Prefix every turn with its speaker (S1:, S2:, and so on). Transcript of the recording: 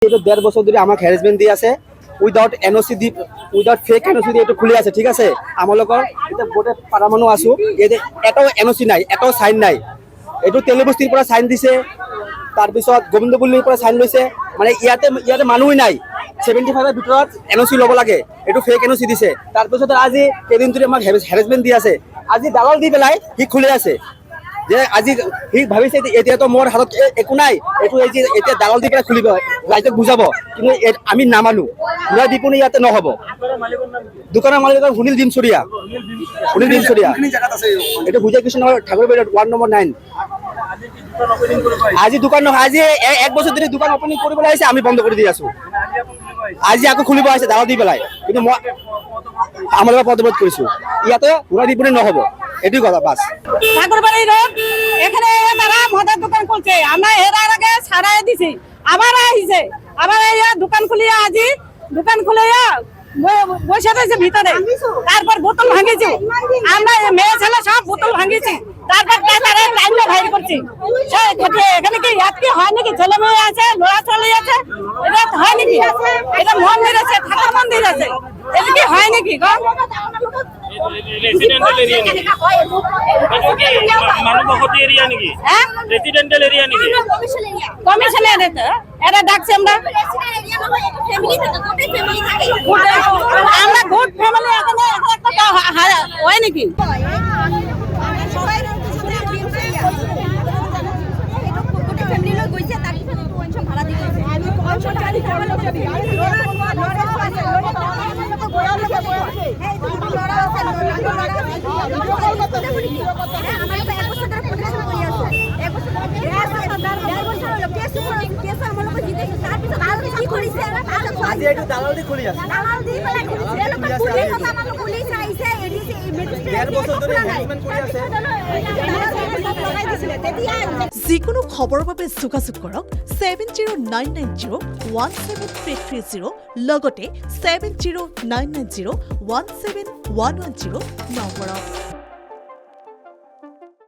S1: এটা 1.5 বছর ধরে আমাক হ্যারাসমেন্ট দিয়ে আছে উইদাউট এনওসি দি উইদাউট ফেক এনওসি দিয়ে এটা খুলে আছে ঠিক আছে আমার লগৰ এটা গোটে পাৰা মানুহ আছো এতে এটাও এনওসি নাই এটাও সাইন নাই এটো তেলেবস্তিৰ পৰা সাইন দিছে তাৰপিছত গোবিন্দপুলিৰ পৰা সাইন লৈছে মানে ইয়াতে মানুহ নাই 75 এর ভিতৰত এনওসি ল'ব লাগে এটো ফেক এনওসি দিছে তাৰপিছত আজি কেদিন ধৰি আমাক হ্যারাসমেন্ট দি আছে আজি দালাল দি পেলাই সি খুলে আছে যে আজি সি ভাবিছে এতিয়া তো মোৰ হাতত একো নাই এটো এই যে এতিয়া দালাল দি পেলাই খুলিব ৰাইজক বুজাব কিন্তু আমি নামানো পুৰা দিপুনি ইয়াতে নহব দোকানৰ মালিকৰ সুনীল ডিমচুৰিয়া এটা বুজাই কৃষ্ণনগৰ ঠাকুৰবাৰী ওয়ার্ড নম্বৰ 9 আজি দোকান নহয় আজি এক বছৰ ধৰি দোকান ওপেনিং কৰিবলৈ আহিছে আমি বন্ধ কৰি দি আছো আজি আকৌ খুলিব আহিছে দালাল দি পেলাই কিন্তু মই আমাৰ প্ৰতিবাদ কৰিছো ইয়াতে পুৰা দিপুনি নহব এটাই কথা বাস
S2: ঠাকুরবাড়ি রোড এখানে তারা মদের দোকান খুলছে আমরা এর আগে ছাড়াই দিছি আবার আইছে আবার দোকান খুলিয়া আজি দোকান খুলিয়া বসে রয়েছে ভিতরে তারপর বোতল ভাঙিছি আমরা মেয়ে ছেলে সব বোতল ভাঙিছি তারপর তারা লাইনে ভাইর করছি এখানে কি কি হয় নাকি ছেলে মেয়ে আছে লোড়া চলে আছে এটা হয় নাকি এটা মন্দির আছে ঠাকুর মন্দির আছে এটা কি হয় নাকি
S3: রেসিডেন্টাল এরিয়া নাকি মানববসতি এরিয়া নাকি রেসিডেন্টাল এরিয়া নাকি
S2: কমিশন এরিয়া এটা ডাকছি আমরা আমরা গুড ফ্যামিলি এখানে একটা হয় নাকি
S1: আজি এইটো দালাল দি খুলি আছে
S4: যিকোনো খবৰৰ বাবে যোগাযোগ কৰক 7099017330 লগতে 7099017110 নম্বৰত।